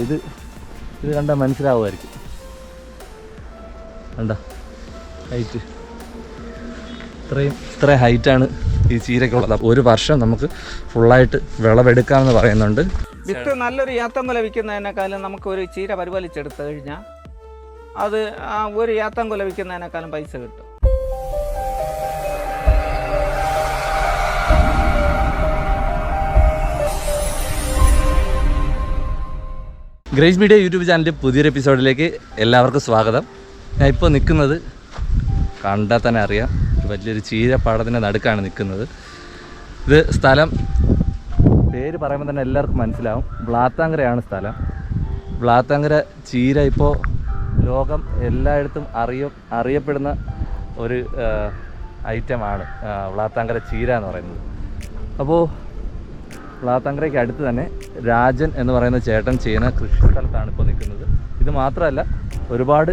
ഇത് കണ്ടാൽ മനസ്സിലാവുമായിരിക്കും. കണ്ട ഹൈറ്റ്, ഇത്രയും ഹൈറ്റാണ് ഈ ചീരയ്ക്കുള്ളത്. ഒരു വർഷം നമുക്ക് ഫുള്ളായിട്ട് വിളവെടുക്കാമെന്ന് പറയുന്നുണ്ട്. വിത്ത് നല്ലൊരു ഏത്തങ്കുല വിൽക്കുന്നതിനേക്കാളും നമുക്ക് ഒരു ചീര പരിപാലിച്ചെടുത്തു കഴിഞ്ഞാൽ അത് ഒരു ഏത്തങ്കുല വിൽക്കുന്നതിനേക്കാളും പൈസ കിട്ടും. ഗ്രേസ് മീഡിയ യൂട്യൂബ് ചാനലിൻ്റെ പുതിയൊരു എപ്പിസോഡിലേക്ക് എല്ലാവർക്കും സ്വാഗതം. ഞാൻ ഇപ്പോൾ നിൽക്കുന്നത് കണ്ടാൽ തന്നെ അറിയാം, വലിയൊരു ചീരപ്പാടത്തിൻ്റെ നടുക്കാണ് നിൽക്കുന്നത്. ഇത് സ്ഥലം പേര് പറയുമ്പോൾ തന്നെ എല്ലാവർക്കും മനസ്സിലാവും, ബ്ലാത്താങ്കരയാണ് സ്ഥലം. ബ്ലാത്താങ്കര ചീര ഇപ്പോൾ ലോകം എല്ലായിടത്തും അറിയപ്പെടുന്ന ഒരു ഐറ്റമാണ് ബ്ലാത്താങ്കര ചീര എന്ന് പറയുന്നത്. അപ്പോൾ ബ്ലാത്താങ്കരയ്ക്ക് അടുത്ത് തന്നെ രാജൻ എന്ന് പറയുന്ന ചേട്ടൻ ചെയ്യുന്ന കൃഷി സ്ഥലത്താണ് ഇപ്പോൾ നിൽക്കുന്നത്. ഇത് മാത്രമല്ല, ഒരുപാട്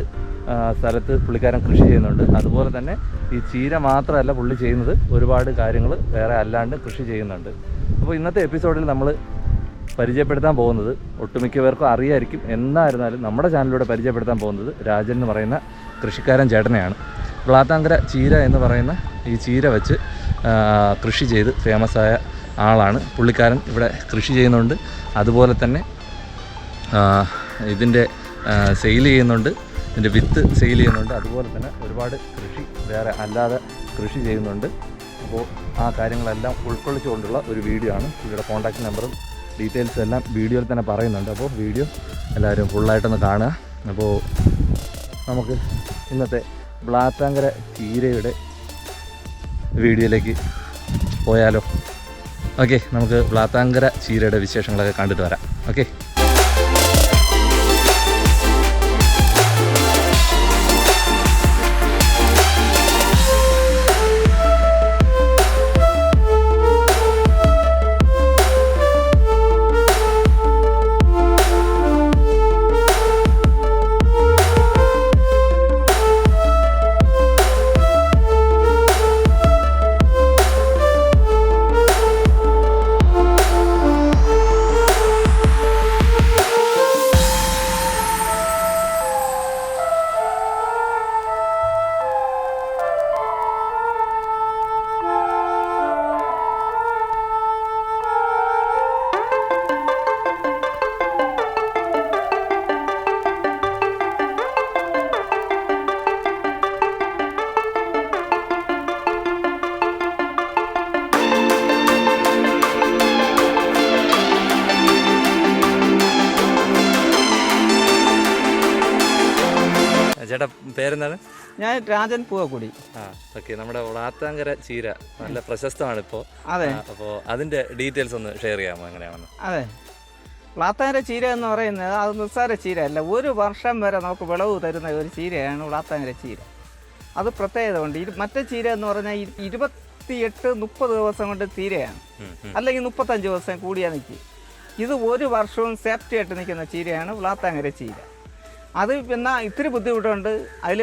സ്ഥലത്ത് പുള്ളിക്കാരൻ കൃഷി ചെയ്യുന്നുണ്ട്. അതുപോലെ തന്നെ ഈ ചീര മാത്രമല്ല പുള്ളി ചെയ്യുന്നത്, ഒരുപാട് കാര്യങ്ങൾ വേറെ അല്ലാണ്ട് കൃഷി ചെയ്യുന്നുണ്ട്. അപ്പോൾ ഇന്നത്തെ എപ്പിസോഡിൽ നമ്മൾ പരിചയപ്പെടുത്താൻ പോകുന്നത്, ഒട്ടുമിക്കവർക്കും അറിയായിരിക്കും, എന്നായിരുന്നാലും നമ്മുടെ ചാനലിലൂടെ പരിചയപ്പെടുത്താൻ പോകുന്നത് രാജൻ എന്ന് പറയുന്ന കൃഷിക്കാരൻ ചേട്ടനെയാണ്. ബ്ലാത്താങ്കര ചീര എന്ന് പറയുന്ന ഈ ചീര വെച്ച് കൃഷി ചെയ്ത് ഫേമസായ ആളാണ് പുള്ളിക്കാരൻ. ഇവിടെ കൃഷി ചെയ്യുന്നുണ്ട്, അതുപോലെ തന്നെ ഇതിൻ്റെ സെയിൽ ചെയ്യുന്നുണ്ട്, ഇതിൻ്റെ വിത്ത് സെയിൽ ചെയ്യുന്നുണ്ട്. അതുപോലെ തന്നെ ഒരുപാട് കൃഷി വേറെ അല്ലാതെ കൃഷി ചെയ്യുന്നുണ്ട്. അപ്പോൾ ആ കാര്യങ്ങളെല്ലാം ഉൾക്കൊള്ളിച്ചുകൊണ്ടുള്ള ഒരു വീഡിയോ ആണ്. ഇവിടെ കോൺടാക്റ്റ് നമ്പറും ഡീറ്റെയിൽസും എല്ലാം വീഡിയോയിൽ തന്നെ പറയുന്നുണ്ട്. അപ്പോൾ വീഡിയോ എല്ലാവരും ഫുള്ളായിട്ടൊന്ന് കാണുക. അപ്പോൾ നമുക്ക് ഇന്നത്തെ ബ്ലാത്താങ്കര ചീരയുടെ വീഡിയോയിലേക്ക് പോയാലോ? ഓക്കെ, നമുക്ക് ബ്ലാത്താങ്കര ചീരയുടെ വിശേഷങ്ങളൊക്കെ കണ്ടിട്ട് വരാം. ഓക്കെ. ചേട്ടാ പേരെന്താണ്? ഞാൻ രാജൻ പൂവക്കുടി. ഓക്കെ. നമ്മുടെ ബ്ലാത്താങ്കര ചീര നല്ല പ്രശസ്തമാണ് ഇപ്പോൾ. അതെ. അപ്പോൾ അതിൻ്റെ ഡീറ്റെയിൽസ് ഒന്ന് ഷെയർ ചെയ്യാമോ, എങ്ങനെയാണെന്ന്? അതെ, ബ്ലാത്താങ്കര ചീര എന്ന് പറയുന്നത് അത് നിസ്സാര ചീരയല്ല. ഒരു വർഷം വരെ നമുക്ക് വിളവ് തരുന്ന ഒരു ചീരയാണ് ബ്ലാത്താങ്കര ചീര. അത് പ്രത്യേകത ഉണ്ട്. മറ്റേ ചീര എന്ന് പറഞ്ഞാൽ 28-30 ദിവസം കൊണ്ട് തീരെയാണ്, അല്ലെങ്കിൽ 35 ദിവസം കൂടിയാൽ നിൽക്കും. ഇത് ഒരു വർഷവും സേഫ്റ്റി ആയിട്ട് നിൽക്കുന്ന ചീരയാണ് ബ്ലാത്താങ്കര ചീര. അത് പിന്നെ ഇത്തിരി ബുദ്ധിമുട്ടുണ്ട്. അതിൽ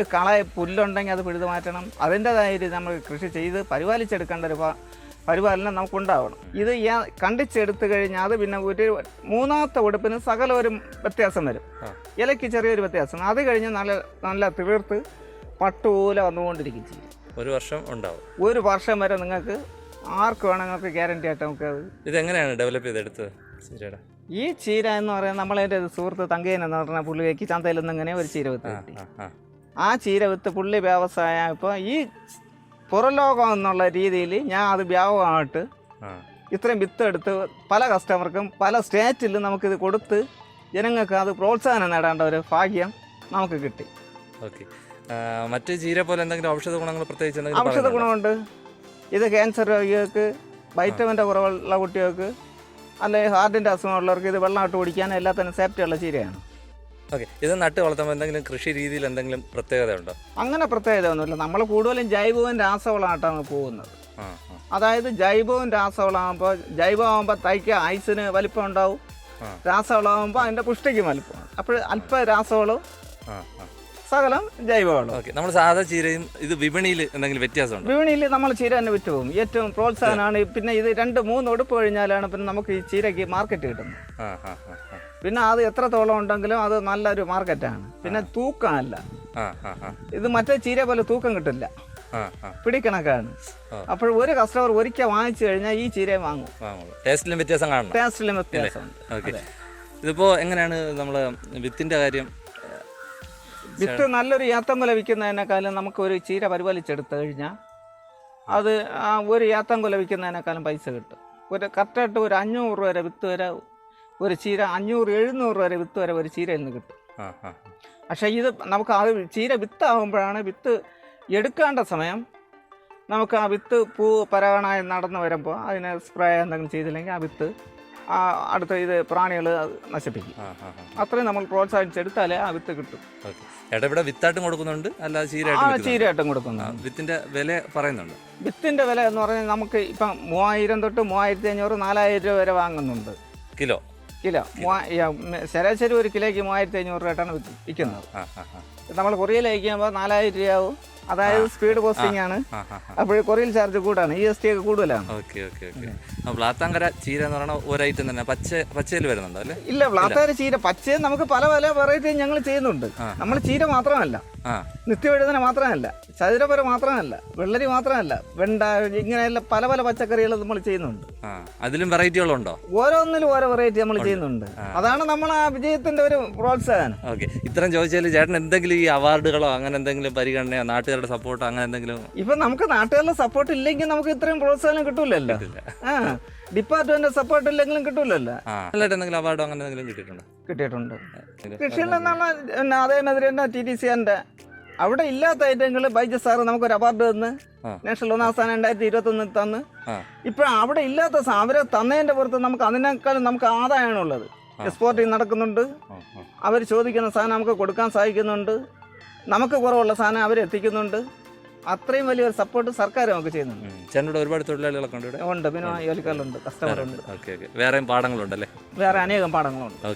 പുല്ലുണ്ടെങ്കിൽ അത് പിഴുതു മാറ്റണം. അതിൻ്റെതായ നമ്മൾ കൃഷി ചെയ്ത് പരിപാലിച്ചെടുക്കേണ്ട ഒരു പരിപാലനം നമുക്കുണ്ടാവണം. ഇത് കണ്ടിച്ചെടുത്തു കഴിഞ്ഞാൽ അത് പിന്നെ ഒരു മൂന്നാമത്തെ ഉടുപ്പിന് സകല ഒരു വ്യത്യാസം വരും. ഇലയ്ക്ക് ചെറിയൊരു വ്യത്യാസം. അത് കഴിഞ്ഞ് നല്ല തീർത്ത് പട്ടുപോലെ വന്നുകൊണ്ടിരിക്കും ചീര. ഒരു വർഷം ഉണ്ടാവും. ഒരു വർഷം വരെ നിങ്ങൾക്ക് ആർക്ക് വേണമെങ്കിൽ ഗ്യാരണ്ടി ആയിട്ട് നമുക്ക് അത്. ഇതെങ്ങനെയാണ് ഡെവലപ്പ് ചെയ്തെടുത്തത് ചീരയുടെ? ഈ ചീര എന്ന് പറയുന്നത് നമ്മളതിൻ്റെ സുഹൃത്ത് തങ്കയൻ എന്ന് പറഞ്ഞ പുള്ളിക്ക് ചന്തയിൽ നിന്ന് ഇങ്ങനെ ഒരു ചീര വിത്ത് കിട്ടി. ആ ചീര വിത്ത് പുള്ളി വ്യവസായം ഇപ്പോൾ ഈ പുറലോകം എന്നുള്ള രീതിയിൽ ഞാൻ അത് വ്യാപകമായിട്ട് ഇത്രയും വിത്ത് എടുത്ത് പല കസ്റ്റമർക്കും പല സ്റ്റേറ്റിലും നമുക്കിത് കൊടുത്ത് ജനങ്ങൾക്ക് അത് പ്രോത്സാഹനം നേടേണ്ട ഒരു ഭാഗ്യം നമുക്ക് കിട്ടി. ഓക്കെ. മറ്റ് ചീര പോലെ എന്തെങ്കിലും ഔഷധ ഗുണങ്ങൾ പ്രത്യേകിച്ച്? ഔഷധ ഗുണമുണ്ട്. ഇത് ക്യാൻസർ രോഗികൾക്ക്, വൈറ്റമിൻ്റെ കുറവുള്ള കുട്ടികൾക്ക്, അല്ലെങ്കിൽ ഹാർട്ടിൻ്റെ അസുഖമുള്ളവർക്ക് ഇത് വെള്ളമായിട്ട് കുടിക്കാൻ എല്ലാത്തിനും സേഫ്റ്റിയുള്ള ചീരയാണ്. ഓക്കെ. ഇത് നട്ട് വളർത്തുമ്പോൾ എന്തെങ്കിലും കൃഷി രീതിയിൽ എന്തെങ്കിലും പ്രത്യേകത ഉണ്ടോ? അങ്ങനെ പ്രത്യേകത ഒന്നുമില്ല. നമ്മൾ കൂടുതലും ജൈവവും രാസവളമായിട്ടാണ് പോകുന്നത്. അതായത് ജൈവവും രാസവളമാകുമ്പോൾ, ജൈവമാകുമ്പോൾ തൈക്ക് ഐസിന് വലിപ്പം ഉണ്ടാവും, രാസവളമാകുമ്പോൾ അതിൻ്റെ പുഷ്ടിക്ക് വലിപ്പമാണ്. അപ്പോൾ അല്പ രാസവളവും സകലം ജൈവവളം. ഓക്കെ. നമ്മൾ സാധാ ചീരയും ഇത് വിപണിയിൽ എന്തെങ്കിലും വ്യത്യാസമുണ്ട്? വിപണിയിൽ നമ്മൾ ചീര തന്നെ വിറ്റ് പോകും. ഏറ്റവും പ്രോത്സാഹനമാണ്. പിന്നെ ഇത് 2-3 ഉടുപ്പ് കഴിഞ്ഞാലാണ് പിന്നെ നമുക്ക് ഈ ചീരയ്ക്ക് മാർക്കറ്റ് കിട്ടുന്നത്. പിന്നെ അത് എത്രത്തോളം ഉണ്ടെങ്കിലും അത് നല്ലൊരു മാർക്കറ്റാണ്. പിന്നെ തൂക്കമല്ല, ഇത് മറ്റേ ചീര പോലെ തൂക്കം കിട്ടില്ല, പിടിക്കണക്കാണ്. അപ്പോൾ ഒരു കസ്റ്റമർ ഒരിക്കൽ വാങ്ങിച്ചു കഴിഞ്ഞാൽ ഈ ചീരയെ വാങ്ങും. ടേസ്റ്റിലും വ്യത്യാസം കാണും. ടേസ്റ്റിലും വ്യത്യാസമുണ്ട്. ഇതിപ്പോ എങ്ങനെയാണ് നമ്മള് വിത്തിന്റെ കാര്യം? വിത്ത് നല്ലൊരു യാത്തങ്കുല വിൽക്കുന്നതിനേക്കാളും നമുക്ക് ഒരു ചീര പരിപാലിച്ചെടുത്തു കഴിഞ്ഞാൽ അത് ഒരു യാത്തങ്കുല വിൽക്കുന്നതിനേക്കാളും പൈസ കിട്ടും. ഒരു കറക്റ്റായിട്ട് ഒരു 500 വരെ വിത്ത് വരെ ഒരു ചീര 500-700 വരെ വിത്ത് വരെ ഒരു ചീരയിൽ നിന്ന് കിട്ടും. പക്ഷേ ഇത് നമുക്ക് അത് ചീര വിത്താകുമ്പോഴാണ്, വിത്ത് എടുക്കേണ്ട സമയം നമുക്ക് ആ വിത്ത് പൂ പരാഗണമായി നടന്നു വരുമ്പോൾ അതിനെ സ്പ്രേ എന്തെങ്കിലും ചെയ്തില്ലെങ്കിൽ ആ വിത്ത് അടുത്ത ഇത് പ്രാണികൾ നശിപ്പിക്കും. അത്രയും നമ്മൾ പ്രോത്സാഹിപ്പിച്ചെടുത്താലേ ആ വിത്ത് കിട്ടും. ഇവിടെ വിത്തായിട്ടും കൊടുക്കുന്നുണ്ട്, അല്ല ചീരയായിട്ടും കൊടുക്കുന്നുണ്ട്. വിത്തിന്റെ വില പറയുന്നുണ്ട്. വിത്തിന്റെ വില എന്ന് പറഞ്ഞാൽ നമുക്ക് ഇപ്പം 3000 തൊട്ട് 3500, 4000 രൂപ വരെ വാങ്ങുന്നുണ്ട്. കിലോ ശരാശരി ഒരു കിലോയ്ക്ക് 3500 രൂപയായിട്ടാണ് വിൽക്കുന്നത്. നമ്മൾ കൊറിയയിൽ അയക്കുമ്പോൾ 4000 രൂപയാവും. അതായത് സ്പീഡ് പോസ്റ്റിംഗ് ആണ്. അപ്പോൾ കൊറിയൽ ചാർജ് കൂടാണ്, GST ഒക്കെ കൂടുതലാണ്. വ്ളാത്താങ്കര ചീര എന്ന് പറയുന്നത് ഒരു ഐറ്റം തന്നെ പച്ചയിൽ വരുന്നുണ്ടോ അല്ലേ? ഇല്ല, വ്ളാത്താങ്കര ചീര പച്ചയിൽ നമുക്ക് പല വെറൈറ്റിയും ഞങ്ങൾ ചെയ്യുന്നുണ്ട്. നമ്മൾ ചീര മാത്രമല്ല, നിത്യവഴുതന മാത്രമല്ല, ചതുരപ്പര മാത്രമല്ല, വെള്ളരി മാത്രമല്ല, വെണ്ട, ഇങ്ങനെയുള്ള പല പച്ചക്കറികൾ നമ്മൾ ചെയ്യുന്നുണ്ട്. അതിലും വെറൈറ്റികളുണ്ടോ? ഓരോന്നിലും ഓരോ വെറൈറ്റി നമ്മൾ ചെയ്യുന്നുണ്ട്. അതാണ് നമ്മൾ ആ വിജയത്തിന്റെ ഒരു പ്രോത്സാഹനം. ഇത്രയും ചോദിച്ചാൽ ചേട്ടൻ എന്തെങ്കിലും ഈ അവാർഡുകളോ അങ്ങനെ എന്തെങ്കിലും പരിഗണനയോ നാട്ടുകാരുടെ സപ്പോർട്ടോ അങ്ങനെ എന്തെങ്കിലും? ഇപ്പൊ നമുക്ക് നാട്ടുകാരുടെ സപ്പോർട്ട് ഇല്ലെങ്കിൽ നമുക്ക് ഇത്രയും പ്രോത്സാഹനം കിട്ടൂലല്ലോ. ഡിപ്പാർട്ട്മെന്റ് സപ്പോർട്ട് ഇല്ലെങ്കിലും കിട്ടൂലല്ലോ. എന്തെങ്കിലും അവാർഡോ അങ്ങനെ എന്തെങ്കിലും കിട്ടിയിട്ടുണ്ട്. കൃഷിയിൽ നിന്നുള്ള അതേമാതിരി തന്നെ TTC അവിടെ ഇല്ലാത്ത ഐറ്റങ്ങൾ ബൈജു സാറ് നമുക്കൊരു അവാർഡ് തന്ന് നാഷണൽ 1ാം സ്ഥാനം 2021 തന്ന്. ഇപ്പൊ അവിടെ ഇല്ലാത്ത അവരെ തന്നതിന്റെ പുറത്ത് നമുക്ക് അതിനേക്കാളും നമുക്ക് ആദായമാണുള്ളത്. എക്സ്പോർട്ടിങ് നടക്കുന്നുണ്ട്, അവർ ചോദിക്കുന്ന സാധനം നമുക്ക് കൊടുക്കാൻ സാധിക്കുന്നുണ്ട്, നമുക്ക് കുറവുള്ള സാധനം അവരെത്തിക്കുന്നുണ്ട്. അത്രയും വലിയൊരു സപ്പോർട്ട് സർക്കാർ നമുക്ക് ചെയ്യുന്നുണ്ട്. ചേട്ടനോട് ഒരുപാട് തൊഴിലാളികളൊക്കെ ഉണ്ട്. പിന്നെ ജോലിക്കാരുണ്ട്, കസ്റ്റമർ ഉണ്ട്. വേറെ പാടങ്ങളുണ്ടല്ലേ? വേറെ അനേകം പാടങ്ങളുണ്ട്.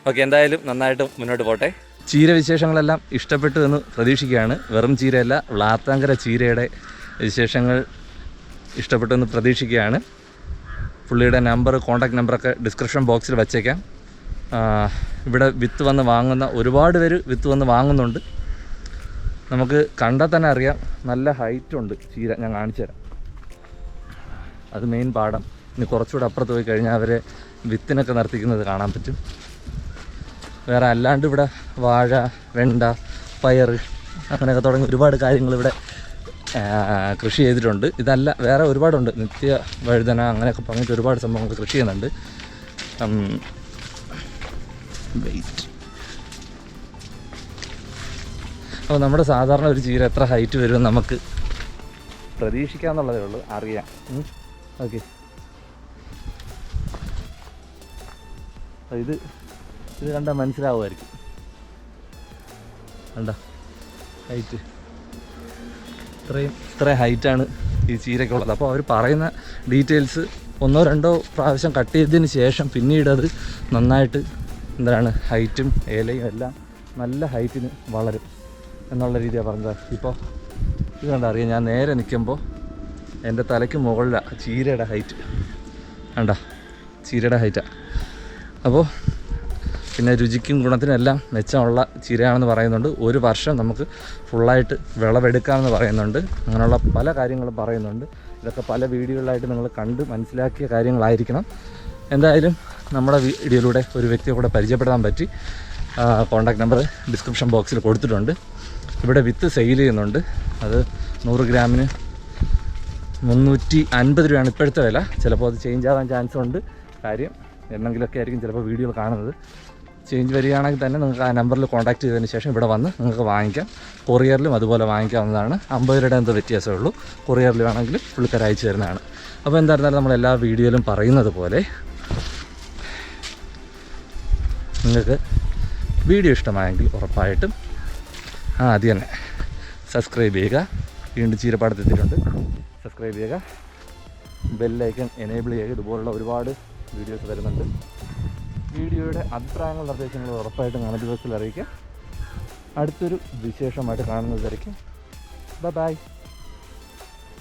ഓക്കെ, എന്തായാലും നന്നായിട്ട് മുന്നോട്ട് പോട്ടെ. ചീര വിശേഷങ്ങളെല്ലാം ഇഷ്ടപ്പെട്ടു എന്ന് പ്രതീക്ഷിക്കുകയാണ്. വെറും ചീരയല്ല, വ്ളാത്താങ്കര ചീരയുടെ വിശേഷങ്ങൾ ഇഷ്ടപ്പെട്ടു എന്ന് പ്രതീക്ഷിക്കുകയാണ്. പുള്ളിയുടെ കോൺടാക്ട് നമ്പറൊക്കെ ഡിസ്ക്രിപ്ഷൻ ബോക്സിൽ വച്ചേക്കാം. ഇവിടെ വിത്ത് വന്ന് വാങ്ങുന്ന ഒരുപാട് പേര് വിത്ത് വന്ന് വാങ്ങുന്നുണ്ട്. നമുക്ക് കണ്ടാൽ തന്നെ അറിയാം, നല്ല ഹൈറ്റുണ്ട് ചീര. ഞാൻ കാണിച്ചു തരാം. അത് മെയിൻ പാടം. ഇനി കുറച്ചുകൂടെ അപ്പുറത്ത് പോയി കഴിഞ്ഞാൽ അവരെ വിത്തിനൊക്കെ നിർത്തിക്കുന്നത് കാണാൻ പറ്റും. വേറെ അല്ലാണ്ട് ഇവിടെ വാഴ, വെണ്ട, പയർ അങ്ങനെയൊക്കെ തുടങ്ങി ഒരുപാട് കാര്യങ്ങൾ ഇവിടെ കൃഷി ചെയ്തിട്ടുണ്ട്. ഇതല്ല, വേറെ ഒരുപാടുണ്ട്. നിത്യ വഴുതന അങ്ങനെയൊക്കെ പറഞ്ഞിട്ട് ഒരുപാട് സംഭവങ്ങൾ കൃഷി ചെയ്യുന്നുണ്ട്. അപ്പോൾ നമ്മുടെ സാധാരണ ഒരു ചീര എത്ര ഹൈറ്റ് വരുമെന്ന് നമുക്ക് പ്രതീക്ഷിക്കാമെന്നുള്ളതേ ഉള്ളൂ, അറിയാം. ഓക്കെ, ഇത് കണ്ടാൽ മനസ്സിലാവുമായിരിക്കും. കണ്ട ഹൈറ്റ്, ഇത്രയും ഹൈറ്റാണ് ഈ ചീരയ്ക്കുള്ളത്. അപ്പോൾ അവർ പറയുന്ന ഡീറ്റെയിൽസ് 1-2 പ്രാവശ്യം കട്ട് ചെയ്തതിന് ശേഷം പിന്നീട് അത് നന്നായിട്ട് ഹൈറ്റും ഇലയും എല്ലാം നല്ല ഹൈറ്റിന് വളരും എന്നുള്ള രീതിയാണ് പറഞ്ഞത്. ഇപ്പോൾ ഇത് കണ്ടറിയാം, ഞാൻ നേരെ നിൽക്കുമ്പോൾ എൻ്റെ തലയ്ക്ക് മുകളിലാണ് ചീരയുടെ ഹൈറ്റ്. കണ്ട ചീരയുടെ ഹൈറ്റാണ്. അപ്പോൾ പിന്നെ രുചിക്കും ഗുണത്തിനും എല്ലാം മെച്ചമുള്ള ചീരയാണെന്ന് പറയുന്നുണ്ട്. ഒരു വർഷം നമുക്ക് ഫുള്ളായിട്ട് വിളവെടുക്കാമെന്ന് പറയുന്നുണ്ട്. അങ്ങനെയുള്ള പല കാര്യങ്ങളും പറയുന്നുണ്ട്. ഇതൊക്കെ പല വീഡിയോകളിലായിട്ട് നിങ്ങൾ കണ്ട് മനസ്സിലാക്കിയ കാര്യങ്ങളായിരിക്കണം. എന്തായാലും നമ്മുടെ വീഡിയോയിലൂടെ ഒരു വ്യക്തിയെ കൂടെ പരിചയപ്പെടാൻ പറ്റി. കോൺടാക്ട് നമ്പർ ഡിസ്ക്രിപ്ഷൻ ബോക്സിൽ കൊടുത്തിട്ടുണ്ട്. ഇവിടെ വിത്ത് സെയിൽ ചെയ്യുന്നുണ്ട്. അത് 100 ഗ്രാമിന് 350 രൂപയാണ് ഇപ്പോഴത്തെ വില. ചിലപ്പോൾ അത് ചേഞ്ച് ആവാൻ ചാൻസ് ഉണ്ട്. കാര്യം എന്നെങ്കിലുമൊക്കെ ആയിരിക്കും ചിലപ്പോൾ വീഡിയോയിൽ കാണുന്നത്. ചേഞ്ച് വരികയാണെങ്കിൽ തന്നെ നിങ്ങൾക്ക് ആ നമ്പറിൽ കോൺടാക്ട് ചെയ്തതിന് ശേഷം ഇവിടെ വന്ന് നിങ്ങൾക്ക് വാങ്ങിക്കാം. കൊറിയറിലും അതുപോലെ വാങ്ങിക്കാവുന്നതാണ്. 50 രൂപയുടെ എന്തോ വ്യത്യാസമേ ഉള്ളൂ. കൊറിയറിൽ വേണമെങ്കിൽ പുള്ളിക്കാർ അയച്ചു തരുന്നതാണ്. അപ്പോൾ എന്തായിരുന്നാലും നമ്മളെല്ലാ വീഡിയോയിലും പറയുന്നത് പോലെ നിങ്ങൾക്ക് വീഡിയോ ഇഷ്ടമായെങ്കിൽ ഉറപ്പായിട്ടും ആദ്യം തന്നെ സബ്സ്ക്രൈബ് ചെയ്യുക. വീണ്ടും ചീരപ്പാടത്തെത്തിയിട്ടുണ്ട്. സബ്സ്ക്രൈബ് ചെയ്യുക, ബെല്ലൈക്കൺ എനേബിൾ ചെയ്യുക. ഇതുപോലുള്ള ഒരുപാട് വീഡിയോസ് വരുന്നുണ്ട്. വീഡിയോയുടെ അഭിപ്രായങ്ങൾ, നിർദ്ദേശങ്ങൾ ഉറപ്പായിട്ടും കമൻറ്റ് ബോക്സിൽ അറിയിക്കുക. അടുത്തൊരു വിശേഷമായിട്ട് കാണുന്നത് വരയ്ക്കും. ബൈ.